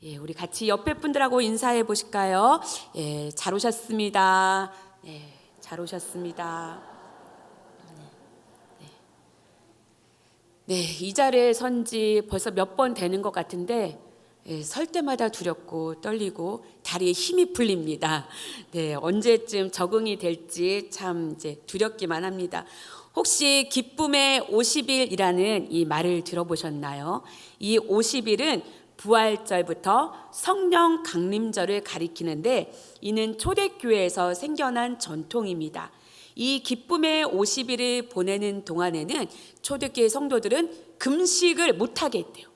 예, 우리 같이 옆에 분들하고 인사해 보실까요? 예, 잘 오셨습니다. 예, 잘 오셨습니다. 네, 이 자리에 선 지 벌써 몇 번 되는 것 같은데 설 때마다 두렵고 떨리고 다리에 힘이 풀립니다. 네, 언제쯤 적응이 될지 참 이제 두렵기만 합니다. 혹시 기쁨의 50일이라는 이 말을 들어보셨나요? 이 50일은 부활절부터 성령 강림절을 가리키는데 이는 초대교회에서 생겨난 전통입니다. 이 기쁨의 50일을 보내는 동안에는 초대교회 성도들은 금식을 못하게 했대요.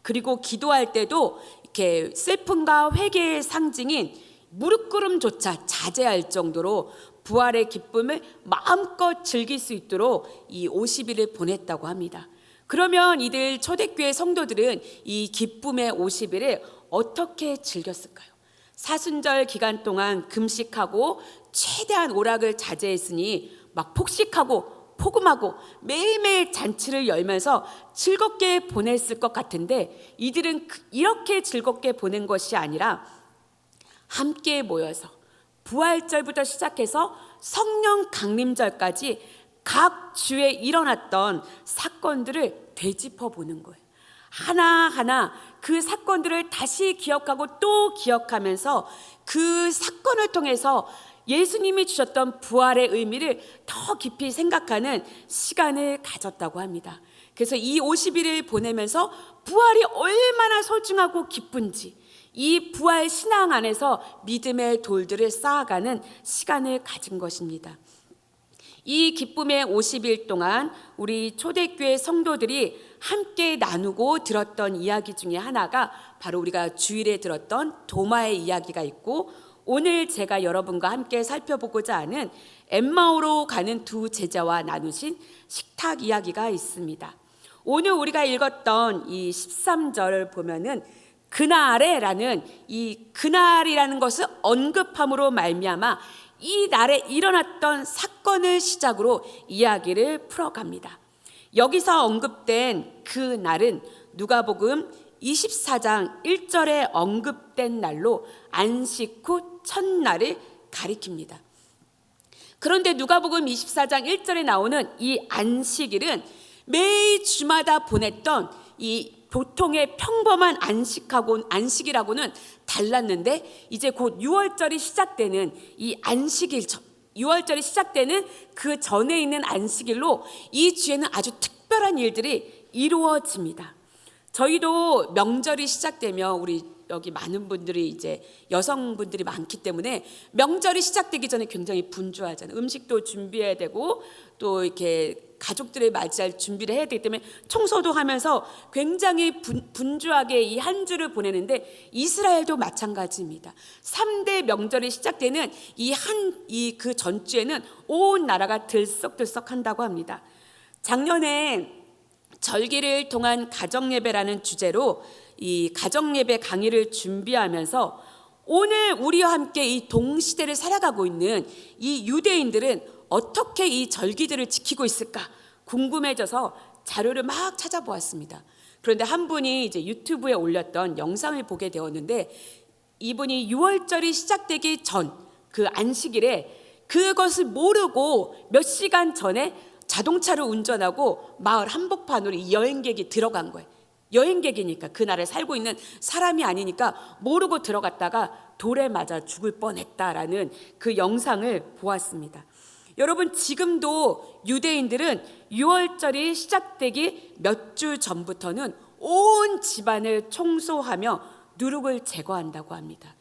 그리고 기도할 때도 이렇게 슬픔과 회개의 상징인 무릎꿇음조차 자제할 정도로 부활의 기쁨을 마음껏 즐길 수 있도록 이 50일을 보냈다고 합니다. 그러면 이들 초대교회 성도들은 이 기쁨의 50일을 어떻게 즐겼을까요? 사순절 기간 동안 금식하고 최대한 오락을 자제했으니 막 폭식하고 포금하고 매일매일 잔치를 열면서 즐겁게 보냈을 것 같은데 이들은 이렇게 즐겁게 보낸 것이 아니라 함께 모여서 부활절부터 시작해서 성령 강림절까지 각 주에 일어났던 사건들을 되짚어 보는 거예요. 하나하나 그 사건들을 다시 기억하고 또 기억하면서 그 사건을 통해서 예수님이 주셨던 부활의 의미를 더 깊이 생각하는 시간을 가졌다고 합니다. 그래서 이 50일을 보내면서 부활이 얼마나 소중하고 기쁜지 이 부활 신앙 안에서 믿음의 돌들을 쌓아가는 시간을 가진 것입니다. 이 기쁨의 50일 동안 우리 초대교회 성도들이 함께 나누고 들었던 이야기 중에 하나가 바로 우리가 주일에 들었던 도마의 이야기가 있고 오늘 제가 여러분과 함께 살펴보고자 하는 엠마오로 가는 두 제자와 나누신 식탁 이야기가 있습니다. 오늘 우리가 읽었던 이 13절을 보면은 그날에라는 이 그날이라는 것을 언급함으로 말미암아 이 날에 일어났던 사건을 시작으로 이야기를 풀어갑니다. 여기서 언급된 그 날은 누가복음 24장 1절에 언급된 날로 안식 후 첫날을 가리킵니다. 그런데 누가복음 24장 1절에 나오는 이 안식일은 매일 주마다 보냈던 이 보통의 평범한 안식이라고는 달랐는데 이제 곧 6월절이 시작되는 이 안식일 6월절이 시작되는 그 전에 있는 안식일로 이 주에는 아주 특별한 일들이 이루어집니다. 저희도 명절이 시작되면 우리 여기 많은 분들이 이제 여성분들이 많기 때문에 명절이 시작되기 전에 굉장히 분주하잖아요. 음식도 준비해야 되고 또 이렇게 가족들을 맞이할 준비를 해야 되기 때문에 청소도 하면서 굉장히 분주하게 이 한 주를 보내는데 이스라엘도 마찬가지입니다. 3대 명절이 시작되는 그 전주에는 온 나라가 들썩들썩한다고 합니다. 작년에 절기를 통한 가정예배라는 주제로 이 가정예배 강의를 준비하면서 오늘 우리와 함께 이 동시대를 살아가고 있는 이 유대인들은 어떻게 이 절기들을 지키고 있을까 궁금해져서 자료를 막 찾아보았습니다. 그런데 한 분이 이제 유튜브에 올렸던 영상을 보게 되었는데 이분이 6월절이 시작되기 전 그 안식일에 그것을 모르고 몇 시간 전에 자동차를 운전하고 마을 한복판으로 이 여행객이 들어간 거예요. 여행객이니까 그날에 살고 있는 사람이 아니니까 모르고 들어갔다가 돌에 맞아 죽을 뻔했다라는 그 영상을 보았습니다. 여러분 지금도 유대인들은 6월절이 시작되기 몇 주 전부터는 온 집안을 청소하며 누룩을 제거한다고 합니다.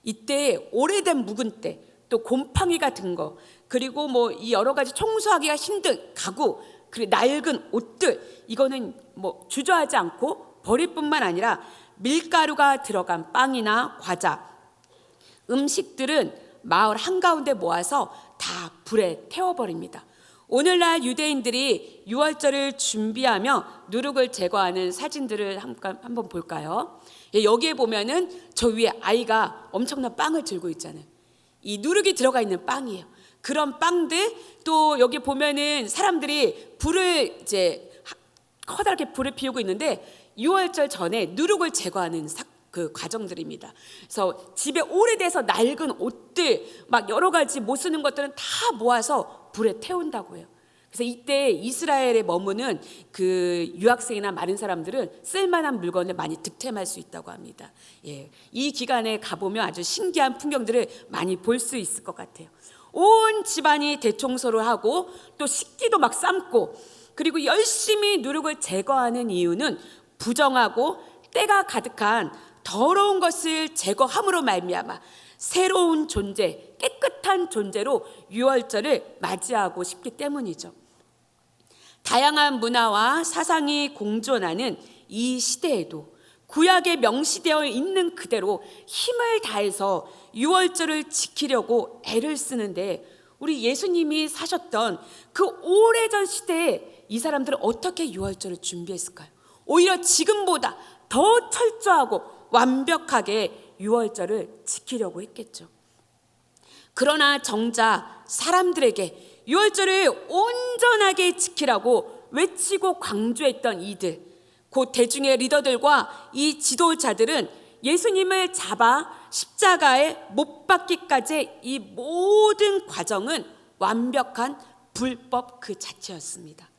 이때 오래된 묵은 때 또 곰팡이 같은 거 그리고 뭐 이 여러 가지 청소하기가 힘든 가구 그리고 낡은 옷들 이거는 뭐 주저하지 않고 버릴 뿐만 아니라 밀가루가 들어간 빵이나 과자 음식들은 마을 한가운데 모아서 다 불에 태워버립니다. 오늘날 유대인들이 6월절을 준비하며 누룩을 제거하는 사진들을 한번 볼까요? 여기에 보면은 저 위에 아이가 엄청난 빵을 들고 있잖아요. 이 누룩이 들어가 있는 빵이에요. 그런 빵들 또 여기 보면은 사람들이 불을 이제 커다랗게 불을 피우고 있는데 6월절 전에 누룩을 제거하는 그 과정들입니다. 그래서 집에 오래돼서 낡은 옷들 막 여러 가지 못 쓰는 것들은 다 모아서 불에 태운다고 해요. 그래서 이때 이스라엘에 머무는 그 유학생이나 마른 사람들은 쓸만한 물건을 많이 득템할 수 있다고 합니다. 이 기간에 가보면 아주 신기한 풍경들을 많이 볼 수 있을 것 같아요. 온 집안이 대청소를 하고 또 식기도 막 삶고, 그리고 열심히 누룩을 제거하는 이유는 부정하고 때가 가득한 더러운 것을 제거함으로 말미암아 새로운 존재, 깨끗한 존재로 유월절을 맞이하고 싶기 때문이죠. 다양한 문화와 사상이 공존하는 이 시대에도 구약에 명시되어 있는 그대로 힘을 다해서 유월절을 지키려고 애를 쓰는데, 우리 예수님이 사셨던 그 오래전 시대에 이 사람들은 어떻게 유월절을 준비했을까요? 오히려 지금보다 더 철저하고 완벽하게 유월절을 지키려고 했겠죠. 그러나 정작 사람들에게 유월절을 온전하게 지키라고 외치고 강조했던 이들, 곧 대중의 리더들과 이 지도자들은 예수님을 잡아 십자가에 못 박기까지 이 모든 과정은 완벽한 불법 그 자체였습니다.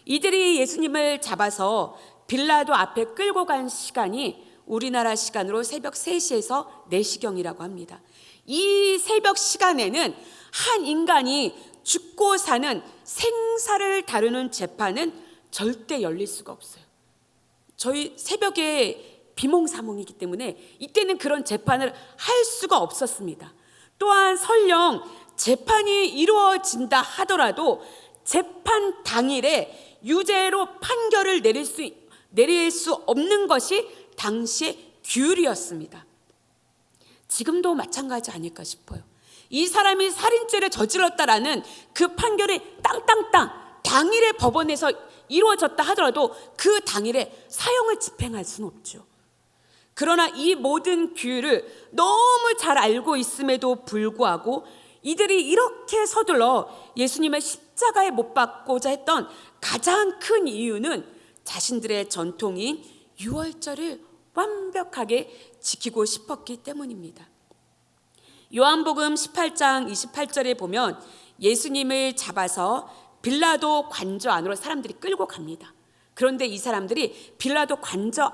이들이 예수님을 잡아서 빌라도 앞에 끌고 간 시간이 우리나라 시간으로 새벽 3시에서 4시경이라고 합니다. 이 새벽 시간에는 한 인간이 죽고 사는 생사를 다루는 재판은 절대 열릴 수가 없어요. 저희 새벽에 비몽사몽이기 때문에 이때는 그런 재판을 할 수가 없었습니다. 또한 설령 재판이 이루어진다 하더라도 재판 당일에 유죄로 판결을 내릴 수 없는 것이 당시의 규율이었습니다. 지금도 마찬가지 아닐까 싶어요. 이 사람이 살인죄를 저질렀다라는 그 판결이 땅땅땅 당일에 법원에서 이루어졌다 하더라도 그 당일에 사형을 집행할 수는 없죠. 그러나 이 모든 규율을 너무 잘 알고 있음에도 불구하고 이들이 이렇게 서둘러 예수님을 십자가에 못 박고자 했던 가장 큰 이유는 자신들의 전통인 유월절을 완벽하게 지키고 싶었기 때문입니다. 요한복음 18장 28절에 보면 예수님을 잡아서 빌라도 관저 안으로 사람들이 끌고 갑니다. 그런데 이 사람들이 빌라도 관저로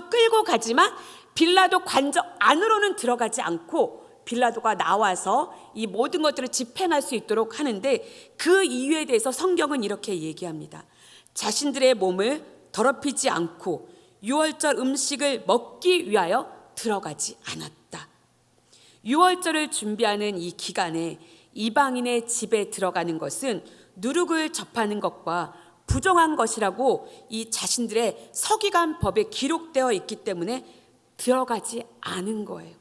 끌고 가지만 빌라도 관저 안으로는 들어가지 않고 빌라도가 나와서 이 모든 것들을 집행할 수 있도록 하는데, 그 이유에 대해서 성경은 이렇게 얘기합니다. 자신들의 몸을 더럽히지 않고 유월절 음식을 먹기 위하여 들어가지 않았다. 유월절을 준비하는 이 기간에 이방인의 집에 들어가는 것은 누룩을 접하는 것과 부정한 것이라고 이 자신들의 서기관법에 기록되어 있기 때문에 들어가지 않은 거예요.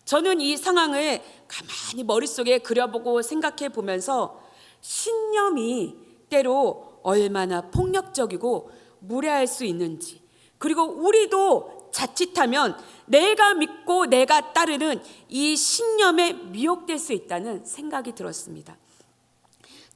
저는 이 상황을 가만히 머릿속에 그려보고 생각해 보면서 신념이 때로 얼마나 폭력적이고 무례할 수 있는지, 그리고 우리도 자칫하면 내가 믿고 내가 따르는 이 신념에 미혹될 수 있다는 생각이 들었습니다.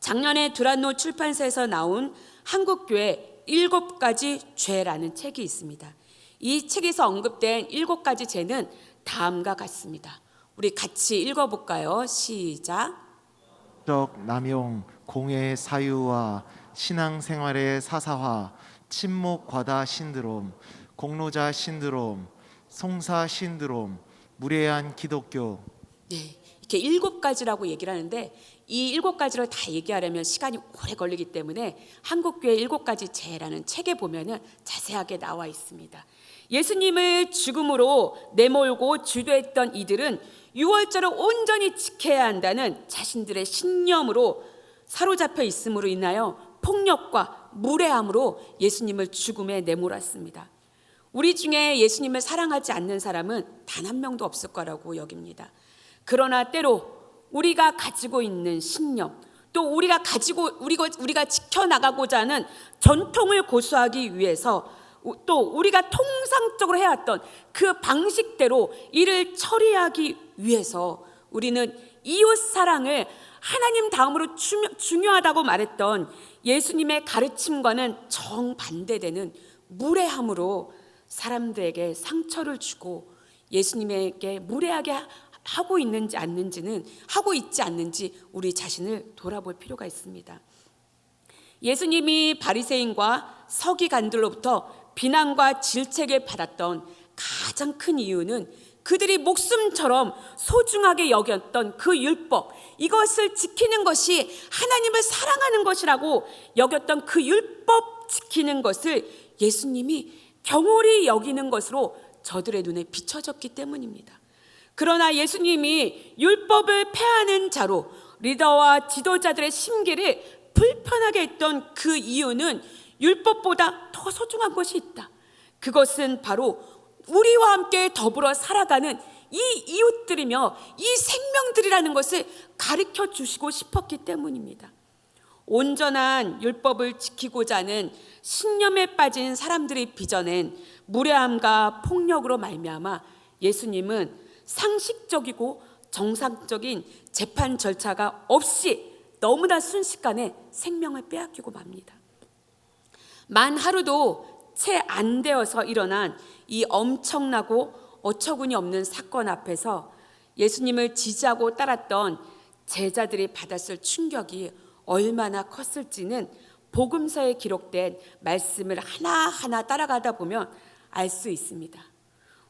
작년에 두란노 출판사에서 나온 한국교회 7가지 죄라는 책이 있습니다. 이 책에서 언급된 7가지 죄는 다음과 같습니다. 우리 같이 읽어볼까요? 시작. 남용, 공의 사유와 신앙생활의 사사화, 침묵 과다 신드롬, 공로자 신드롬, 송사 신드롬, 무례한 기독교. 네, 이렇게 7가지라고 얘기를 하는데 이 7가지를 다 얘기하려면 시간이 오래 걸리기 때문에 한국교회 7가지 죄라는 책에 보면은 자세하게 나와 있습니다. 예수님을 죽음으로 내몰고 주도했던 이들은 유월절을 온전히 지켜야 한다는 자신들의 신념으로 사로잡혀 있음으로 인하여 폭력과 무례함으로 예수님을 죽음에 내몰았습니다. 우리 중에 예수님을 사랑하지 않는 사람은 단 한 명도 없을 거라고 여깁니다. 그러나 때로 우리가 가지고 있는 신념, 또 우리가 지켜나가고자 하는 전통을 고수하기 위해서, 또 우리가 통상적으로 해왔던 그 방식대로 일을 처리하기 위해서 우리는 이웃 사랑을 하나님 다음으로 중요하다고 말했던 예수님의 가르침과는 정반대되는 무례함으로 사람들에게 상처를 주고 예수님에게 무례하게 하고 있는지 하고 있지 않는지 우리 자신을 돌아볼 필요가 있습니다. 예수님이 바리새인과 서기관들로부터 비난과 질책을 받았던 가장 큰 이유는 그들이 목숨처럼 소중하게 여겼던 그 율법, 이것을 지키는 것이 하나님을 사랑하는 것이라고 여겼던 그 율법 지키는 것을 예수님이 경홀히 여기는 것으로 저들의 눈에 비춰졌기 때문입니다. 그러나 예수님이 율법을 폐하는 자로 리더와 지도자들의 심기를 불편하게 했던 그 이유는 율법보다 더 소중한 것이 있다. 그것은 바로 우리와 함께 더불어 살아가는 이 이웃들이며 이 생명들이라는 것을 가르쳐 주시고 싶었기 때문입니다. 온전한 율법을 지키고자 하는 신념에 빠진 사람들이 빚어낸 무례함과 폭력으로 말미암아 예수님은 상식적이고 정상적인 재판 절차가 없이 너무나 순식간에 생명을 빼앗기고 맙니다. 만 하루도 채 안 되어서 일어난 이 엄청나고 어처구니 없는 사건 앞에서 예수님을 지지하고 따랐던 제자들이 받았을 충격이 얼마나 컸을지는 복음서에 기록된 말씀을 하나하나 따라가다 보면 알 수 있습니다.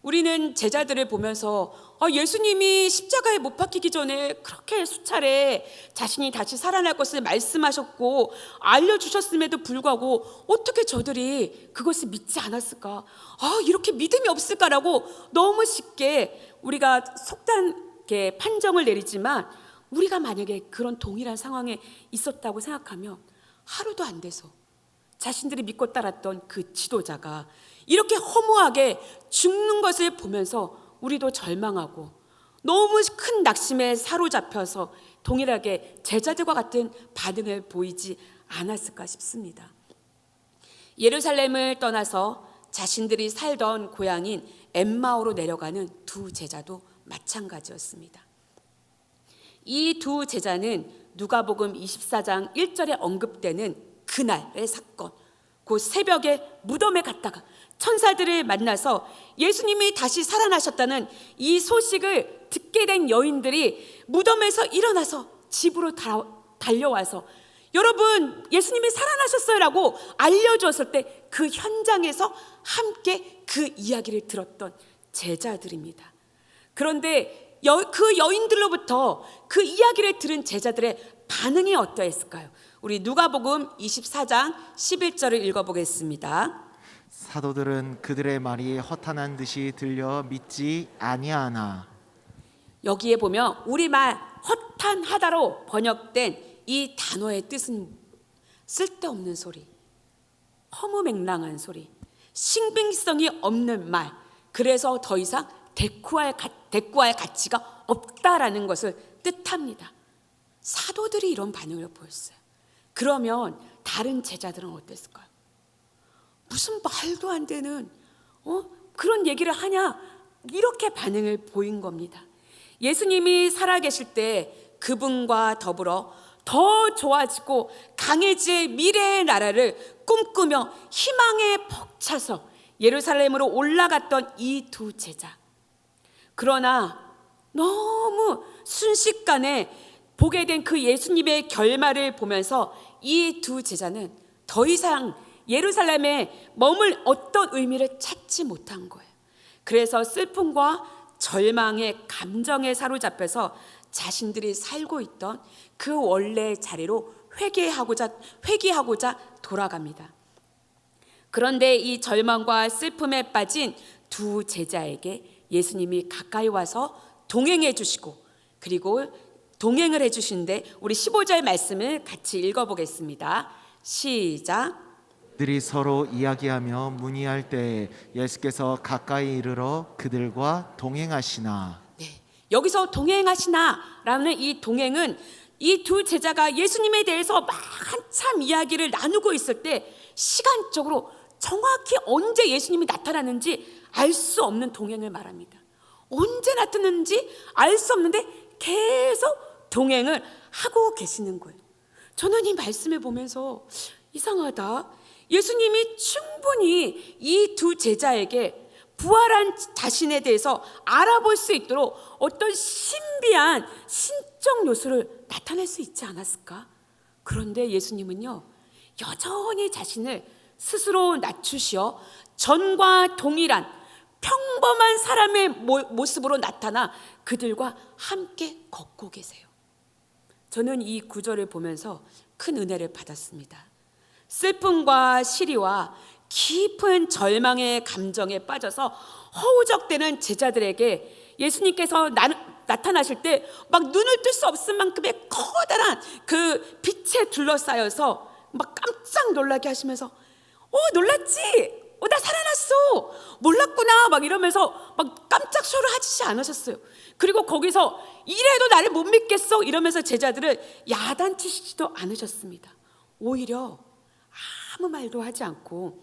우리는 제자들을 보면서 예수님이 십자가에 못 박히기 전에 그렇게 수차례 자신이 다시 살아날 것을 말씀하셨고 알려주셨음에도 불구하고 어떻게 저들이 그것을 믿지 않았을까? 이렇게 믿음이 없을까라고 너무 쉽게 우리가 속단하게 판정을 내리지만, 우리가 만약에 그런 동일한 상황에 있었다고 생각하면 하루도 안 돼서 자신들이 믿고 따랐던 그 지도자가 이렇게 허무하게 죽는 것을 보면서 우리도 절망하고 너무 큰 낙심에 사로잡혀서 동일하게 제자들과 같은 반응을 보이지 않았을까 싶습니다. 예루살렘을 떠나서 자신들이 살던 고향인 엠마오로 내려가는 두 제자도 마찬가지였습니다. 이 두 제자는 누가복음 24장 1절에 언급되는 그날의 사건, 그 새벽에 무덤에 갔다가 천사들을 만나서 예수님이 다시 살아나셨다는 이 소식을 듣게 된 여인들이 무덤에서 일어나서 집으로 달려와서 여러분 예수님이 살아나셨어요 라고 알려주었을 때 그 현장에서 함께 그 이야기를 들었던 제자들입니다. 그런데 그 여인들로부터 그 이야기를 들은 제자들의 반응이 어떠했을까요? 우리 누가복음 24장 11절을 읽어보겠습니다. 사도들은 그들의 말이 허탄한 듯이 들려 믿지 아니하나. 여기에 보면 우리말 허탄하다로 번역된 이 단어의 뜻은 쓸데없는 소리, 허무맹랑한 소리, 신빙성이 없는 말, 그래서 더 이상 대꾸할 가치가 없다라는 것을 뜻합니다. 사도들이 이런 반응을 보였어요. 그러면 다른 제자들은 어땠을까요? 무슨 말도 안 되는 그런 얘기를 하냐, 이렇게 반응을 보인 겁니다. 예수님이 살아계실 때 그분과 더불어 더 좋아지고 강해질 미래의 나라를 꿈꾸며 희망에 벅차서 예루살렘으로 올라갔던 이 두 제자. 그러나 너무 순식간에 보게 된 그 예수님의 결말을 보면서 이 두 제자는 더 이상 예루살렘에 머물 어떤 의미를 찾지 못한 거예요. 그래서 슬픔과 절망의 감정에 사로잡혀서 자신들이 살고 있던 그 원래의 자리로 회귀하고자 돌아갑니다. 그런데 이 절망과 슬픔에 빠진 두 제자에게 예수님이 가까이 와서 동행해 주시고, 그리고 동행을 해 주시는데 우리 15절 말씀을 같이 읽어보겠습니다. 시작. 그들이 서로 이야기하며 문의할 때 예수께서 가까이 이르러 그들과 동행하시나. 여기서 동행하시나라는 이 동행은 이 두 제자가 예수님에 대해서 막 한참 이야기를 나누고 있을 때 시간적으로 정확히 언제 예수님이 나타나는지 알 수 없는 동행을 말합니다. 언제 나타났는지 알 수 없는데 계속 동행을 하고 계시는 거예요. 저는 이 말씀을 보면서 이상하다. 예수님이 충분히 이 두 제자에게 부활한 자신에 대해서 알아볼 수 있도록 어떤 신비한 신적 요소를 나타낼 수 있지 않았을까? 그런데 예수님은요, 여전히 자신을 스스로 낮추시어 전과 동일한 평범한 사람의 모습으로 나타나 그들과 함께 걷고 계세요. 저는 이 구절을 보면서 큰 은혜를 받았습니다. 슬픔과 시리와 깊은 절망의 감정에 빠져서 허우적대는 제자들에게 예수님께서 나타나실 때 막 눈을 뜰 수 없을 만큼의 커다란 그 빛에 둘러싸여서 막 깜짝 놀라게 하시면서 놀랐지? 나 살아났어. 몰랐구나. 막 이러면서 막 깜짝 소리를 하시지 않으셨어요. 그리고 거기서 이래도 나를 못 믿겠어 이러면서 제자들을 야단치시지도 않으셨습니다. 오히려 아무 말도 하지 않고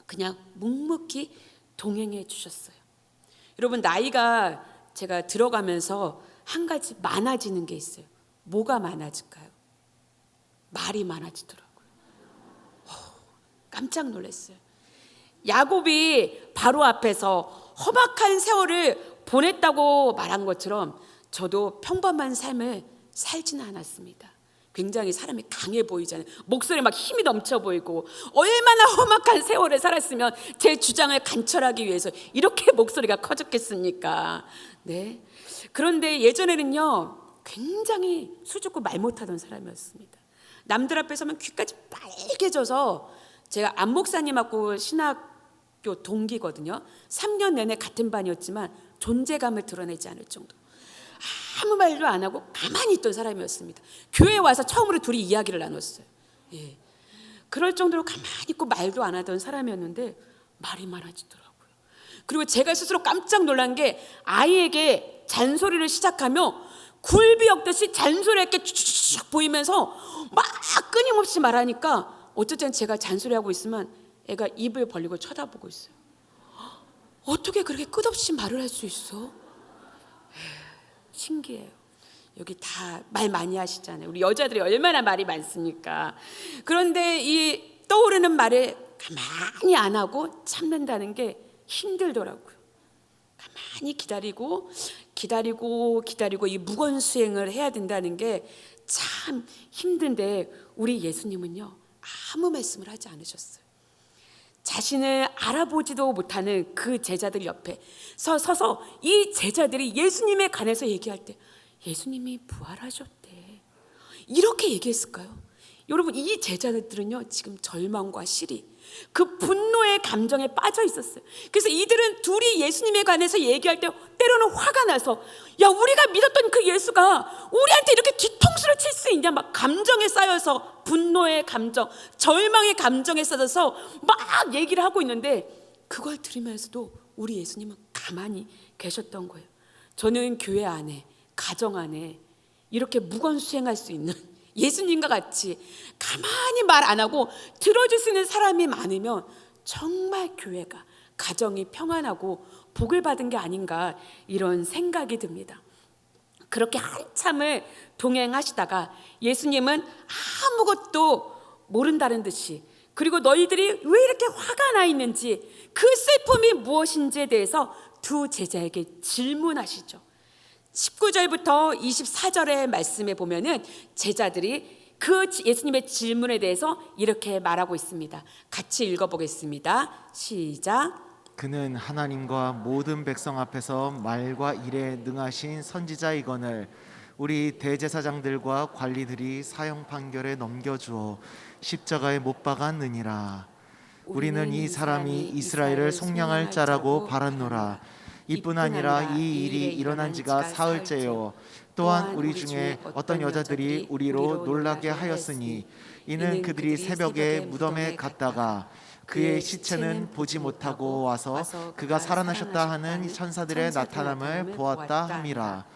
그냥 묵묵히 동행해 주셨어요. 여러분, 나이가 제가 들어가면서 한 가지 많아지는 게 있어요. 뭐가 많아질까요? 말이 많아지더라고요. 깜짝 놀랐어요. 야곱이 바로 앞에서 험악한 세월을 보냈다고 말한 것처럼 저도 평범한 삶을 살지는 않았습니다. 굉장히 사람이 강해 보이잖아요. 목소리에 막 힘이 넘쳐 보이고, 얼마나 험악한 세월을 살았으면 제 주장을 관철하기 위해서 이렇게 목소리가 커졌겠습니까? 네. 그런데 예전에는요, 굉장히 수줍고 말 못하던 사람이었습니다. 남들 앞에 서면 귀까지 빨개져서, 제가 안 목사님하고 신학교 동기거든요. 3년 내내 같은 반이었지만 존재감을 드러내지 않을 정도. 아무 말도 안 하고 가만히 있던 사람이었습니다. 교회에 와서 처음으로 둘이 이야기를 나눴어요. 예. 그럴 정도로 가만히 있고 말도 안 하던 사람이었는데 말이 많아지더라고요. 그리고 제가 스스로 깜짝 놀란 게, 아이에게 잔소리를 시작하며 굴비 엮듯이 잔소리가 이렇게 쭉 보이면서 막 끊임없이 말하니까 어쩔 땐 제가 잔소리하고 있으면 애가 입을 벌리고 쳐다보고 있어요. 어떻게 그렇게 끝없이 말을 할 수 있어? 신기해요. 여기 다 말 많이 하시잖아요. 우리 여자들이 얼마나 말이 많습니까? 그런데 이 떠오르는 말을 가만히 안 하고 참는다는 게 힘들더라고요. 가만히 기다리고 이 무거운 수행을 해야 된다는 게 참 힘든데, 우리 예수님은요, 아무 말씀을 하지 않으셨어요. 자신을 알아보지도 못하는 그 제자들 옆에 서서 이 제자들이 예수님에 관해서 얘기할 때 예수님이 부활하셨대, 이렇게 얘기했을까요? 여러분, 이 제자들은요, 지금 절망과 시리, 그 분노의 감정에 빠져 있었어요. 그래서 이들은 둘이 예수님에 관해서 얘기할 때 때로는 화가 나서, 야, 우리가 믿었던 그 예수가 우리한테 이렇게 뒤통수를 칠 수 있냐, 막 감정에 쌓여서, 분노의 감정, 절망의 감정에 쌓여서 막 얘기를 하고 있는데, 그걸 들으면서도 우리 예수님은 가만히 계셨던 거예요. 저는 교회 안에, 가정 안에 이렇게 무건수행할 수 있는 예수님과 같이 가만히 말 안 하고 들어줄 수 있는 사람이 많으면 정말 교회가, 가정이 평안하고 복을 받은 게 아닌가, 이런 생각이 듭니다. 그렇게 한참을 동행하시다가 예수님은 아무것도 모른다는 듯이, 그리고 너희들이 왜 이렇게 화가 나 있는지, 그 슬픔이 무엇인지에 대해서 두 제자에게 질문하시죠. 19절부터 24절의 말씀에 보면은 제자들이 그 예수님의 질문에 대해서 이렇게 말하고 있습니다. 같이 읽어보겠습니다. 시작. 그는 하나님과 모든 백성 앞에서 말과 일에 능하신 선지자이거늘 우리 대제사장들과 관리들이 사형 판결에 넘겨주어 십자가에 못 박았느니라. 우리는 이 사람이 이스라엘을 속량할 자라고 바랐노라. 이뿐 아니라 이 일이 일어난 지가 사흘째요. 또한 우리 중에 어떤 여자들이 우리로 놀라게 하였으니 이는 그들이 새벽에 무덤에 갔다가 그의 시체는 보지 못하고 와서 그가 살아나셨다 하는 천사들의 나타남을 보았다 함이라.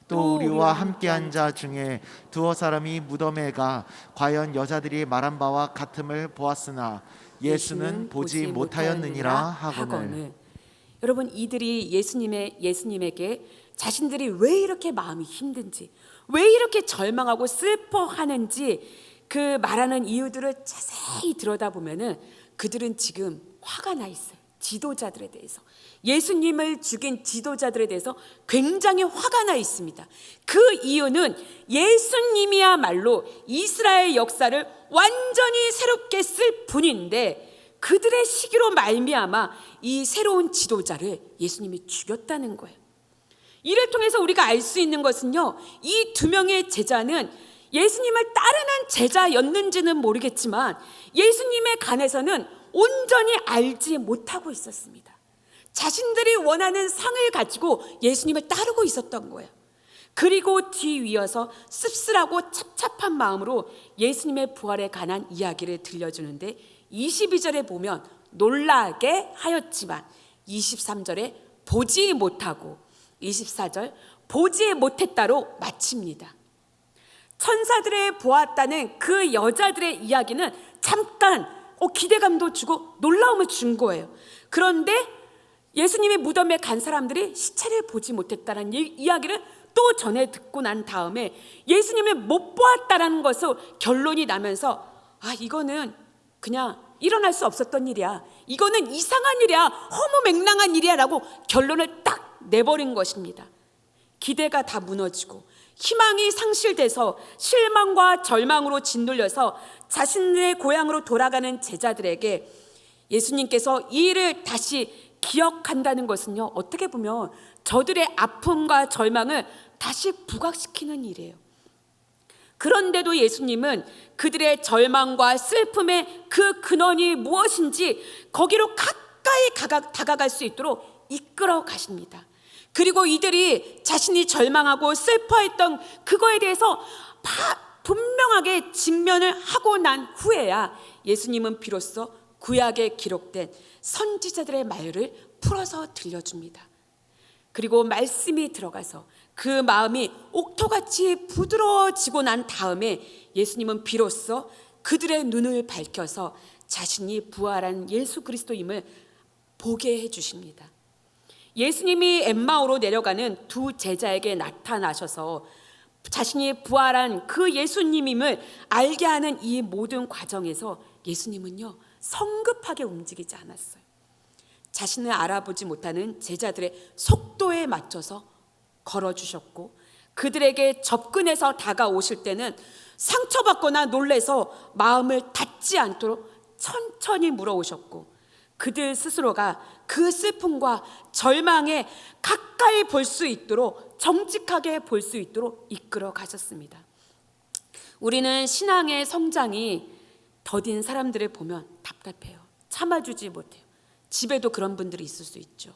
또 우리와 함께한 자 중에 두어 사람이 무덤에 가 과연 여자들이 말한 바와 같음을 보았으나 예수는 보지 못하였느니라 하거늘. 여러분, 이들이 예수님에게 자신들이 왜 이렇게 마음이 힘든지, 왜 이렇게 절망하고 슬퍼하는지 그 말하는 이유들을 자세히 들여다보면은 그들은 지금 화가 나 있어요. 지도자들에 대해서, 예수님을 죽인 지도자들에 대해서 굉장히 화가 나 있습니다. 그 이유는 예수님이야말로 이스라엘 역사를 완전히 새롭게 쓸 분인데 그들의 시기로 말미암아 이 새로운 지도자를 예수님이 죽였다는 거예요. 이를 통해서 우리가 알 수 있는 것은요, 이 두 명의 제자는 예수님을 따르는 제자였는지는 모르겠지만 예수님에 관해서는 온전히 알지 못하고 있었습니다. 자신들이 원하는 상을 가지고 예수님을 따르고 있었던 거예요. 그리고 뒤이어서 씁쓸하고 찹찹한 마음으로 예수님의 부활에 관한 이야기를 들려주는데 22절에 보면 놀라게 하였지만 23절에 보지 못하고 24절 보지 못했다로 마칩니다. 천사들을 보았다는 그 여자들의 이야기는 잠깐 기대감도 주고 놀라움을 준 거예요. 그런데 예수님의 무덤에 간 사람들이 시체를 보지 못했다는 이야기를 또 전해 듣고 난 다음에 예수님을 못 보았다는 것으로 결론이 나면서 이거는 그냥 일어날 수 없었던 일이야, 이거는 이상한 일이야, 허무맹랑한 일이야 라고 결론을 딱 내버린 것입니다. 기대가 다 무너지고 희망이 상실돼서 실망과 절망으로 짓눌려서 자신의 고향으로 돌아가는 제자들에게 예수님께서 이 일을 다시 기억한다는 것은요, 어떻게 보면 저들의 아픔과 절망을 다시 부각시키는 일이에요. 그런데도 예수님은 그들의 절망과 슬픔의 그 근원이 무엇인지 거기로 가까이 다가갈 수 있도록 이끌어 가십니다. 그리고 이들이 자신이 절망하고 슬퍼했던 그거에 대해서 분명하게 직면을 하고 난 후에야 예수님은 비로소 구약에 기록된 선지자들의 말을 풀어서 들려줍니다. 그리고 말씀이 들어가서 그 마음이 옥토같이 부드러워지고 난 다음에 예수님은 비로소 그들의 눈을 밝혀서 자신이 부활한 예수 그리스도임을 보게 해주십니다. 예수님이 엠마오로 내려가는 두 제자에게 나타나셔서 자신이 부활한 그 예수님임을 알게 하는 이 모든 과정에서 예수님은요, 성급하게 움직이지 않았어요. 자신을 알아보지 못하는 제자들의 속도에 맞춰서 걸어주셨고, 그들에게 접근해서 다가오실 때는 상처받거나 놀래서 마음을 닫지 않도록 천천히 물어오셨고, 그들 스스로가 그 슬픔과 절망에 가까이 볼 수 있도록, 정직하게 볼 수 있도록 이끌어 가셨습니다. 우리는 신앙의 성장이 더딘 사람들을 보면 답답해요. 참아주지 못해요. 집에도 그런 분들이 있을 수 있죠.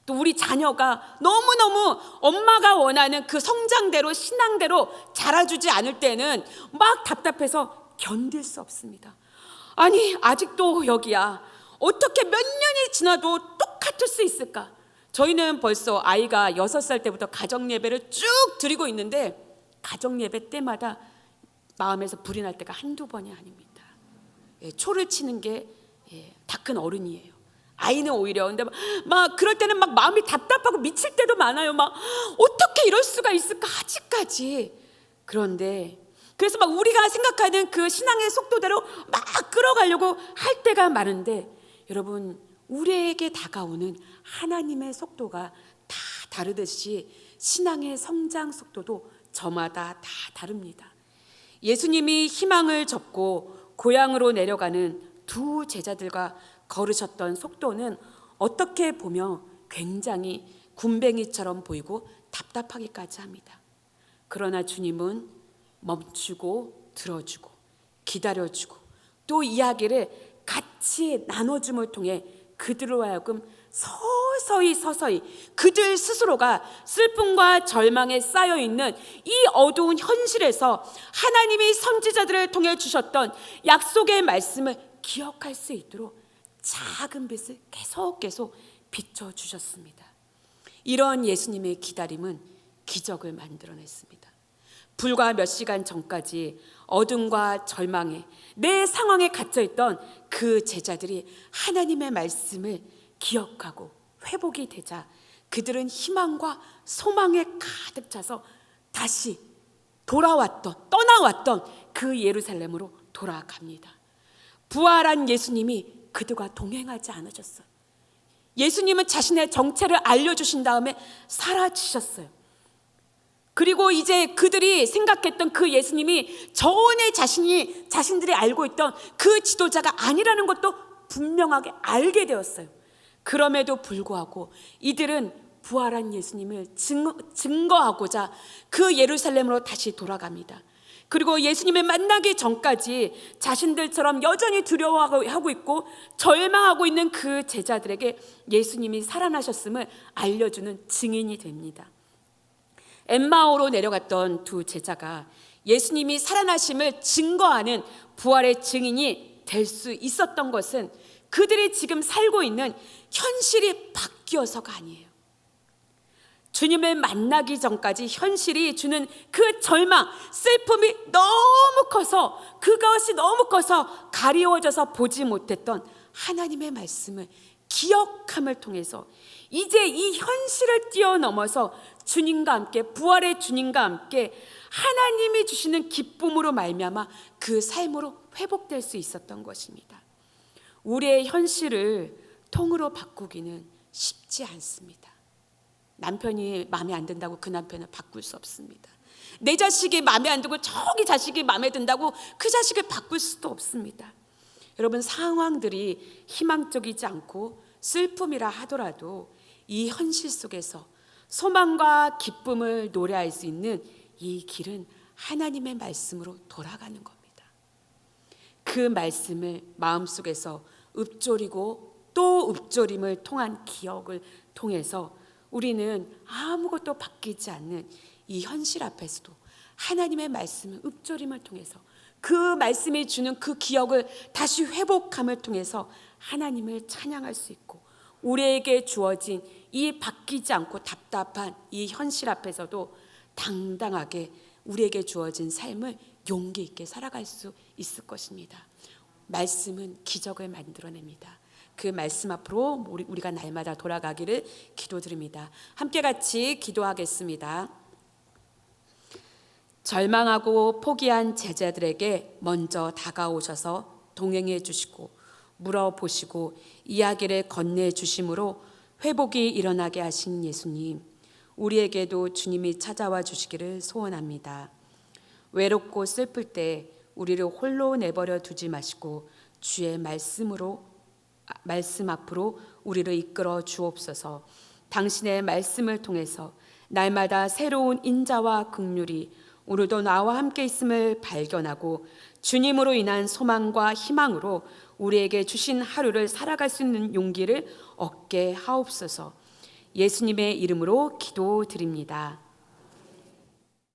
또 우리 자녀가 너무너무 엄마가 원하는 그 성장대로, 신앙대로 자라주지 않을 때는 막 답답해서 견딜 수 없습니다. 아니, 아직도 여기야. 어떻게 몇 년이 지나도 똑같을 수 있을까? 저희는 벌써 아이가 6살 때부터 가정예배를 쭉 드리고 있는데 가정예배 때마다 마음에서 불이 날 때가 한두 번이 아닙니다. 초를 치는 게 다 큰 어른이에요. 아이는 오히려 근데 막 그럴 때는 막 마음이 답답하고 미칠 때도 많아요. 막 어떻게 이럴 수가 있을까 아직까지. 그런데 그래서 막 우리가 생각하는 그 신앙의 속도대로 막 끌어가려고 할 때가 많은데, 여러분, 우리에게 다가오는 하나님의 속도가 다 다르듯이 신앙의 성장 속도도 저마다 다 다릅니다. 예수님이 희망을 접고 고향으로 내려가는 두 제자들과 걸으셨던 속도는 어떻게 보면 굉장히 군뱅이처럼 보이고 답답하기까지 합니다. 그러나 주님은 멈추고 들어주고 기다려주고 또 이야기를 같이 나눠줌을 통해 그들로 하여금 서서히 그들 스스로가 슬픔과 절망에 쌓여있는 이 어두운 현실에서 하나님이 선지자들을 통해 주셨던 약속의 말씀을 기억할 수 있도록 작은 빛을 계속 비춰주셨습니다. 이런 예수님의 기다림은 기적을 만들어냈습니다. 불과 몇 시간 전까지 어둠과 절망에 내 상황에 갇혀있던 그 제자들이 하나님의 말씀을 기억하고 회복이 되자 그들은 희망과 소망에 가득 차서 다시 떠나왔던 그 예루살렘으로 돌아갑니다. 부활한 예수님이 그들과 동행하지 않으셨어요. 예수님은 자신의 정체를 알려주신 다음에 사라지셨어요. 그리고 이제 그들이 생각했던 그 예수님이 전에 자신들이 알고 있던 그 지도자가 아니라는 것도 분명하게 알게 되었어요. 그럼에도 불구하고 이들은 부활한 예수님을 증거하고자 그 예루살렘으로 다시 돌아갑니다. 그리고 예수님을 만나기 전까지 자신들처럼 여전히 두려워하고 있고 절망하고 있는 그 제자들에게 예수님이 살아나셨음을 알려주는 증인이 됩니다. 엠마오로 내려갔던 두 제자가 예수님이 살아나심을 증거하는 부활의 증인이 될 수 있었던 것은 그들이 지금 살고 있는 현실이 바뀌어서가 아니에요. 주님을 만나기 전까지 현실이 주는 그 절망, 슬픔이 너무 커서, 그것이 너무 커서 가리워져서 보지 못했던 하나님의 말씀을 기억함을 통해서 이제 이 현실을 뛰어넘어서 주님과 함께, 부활의 주님과 함께 하나님이 주시는 기쁨으로 말미암아 그 삶으로 회복될 수 있었던 것입니다. 우리의 현실을 통으로 바꾸기는 쉽지 않습니다. 남편이 마음에 안 든다고 그 남편을 바꿀 수 없습니다. 내 자식이 마음에 안 들고 저기 자식이 마음에 든다고 그 자식을 바꿀 수도 없습니다. 여러분, 상황들이 희망적이지 않고 슬픔이라 하더라도 이 현실 속에서 소망과 기쁨을 노래할 수 있는 이 길은 하나님의 말씀으로 돌아가는 겁니다. 그 말씀을 마음속에서 읊조리고 또 읊조림을 통한 기억을 통해서 우리는 아무것도 바뀌지 않는 이 현실 앞에서도 하나님의 말씀을 읊조림을 통해서 그 말씀이 주는 그 기억을 다시 회복함을 통해서 하나님을 찬양할 수 있고, 우리에게 주어진 이 바뀌지 않고 답답한 이 현실 앞에서도 당당하게 우리에게 주어진 삶을 용기 있게 살아갈 수 있을 것입니다. 말씀은 기적을 만들어냅니다. 그 말씀 앞으로 우리가 날마다 돌아가기를 기도드립니다. 함께 같이 기도하겠습니다. 절망하고 포기한 제자들에게 먼저 다가오셔서 동행해 주시고 물어보시고 이야기를 건네주심으로 회복이 일어나게 하신 예수님, 우리에게도 주님이 찾아와 주시기를 소원합니다. 외롭고 슬플 때 우리를 홀로 내버려 두지 마시고 주의 말씀 앞으로 우리를 이끌어 주옵소서. 당신의 말씀을 통해서 날마다 새로운 인자와 긍휼이 오늘도 나와 함께 있음을 발견하고 주님으로 인한 소망과 희망으로 우리에게 주신 하루를 살아갈 수 있는 용기를 얻게 하옵소서. 예수님의 이름으로 기도드립니다.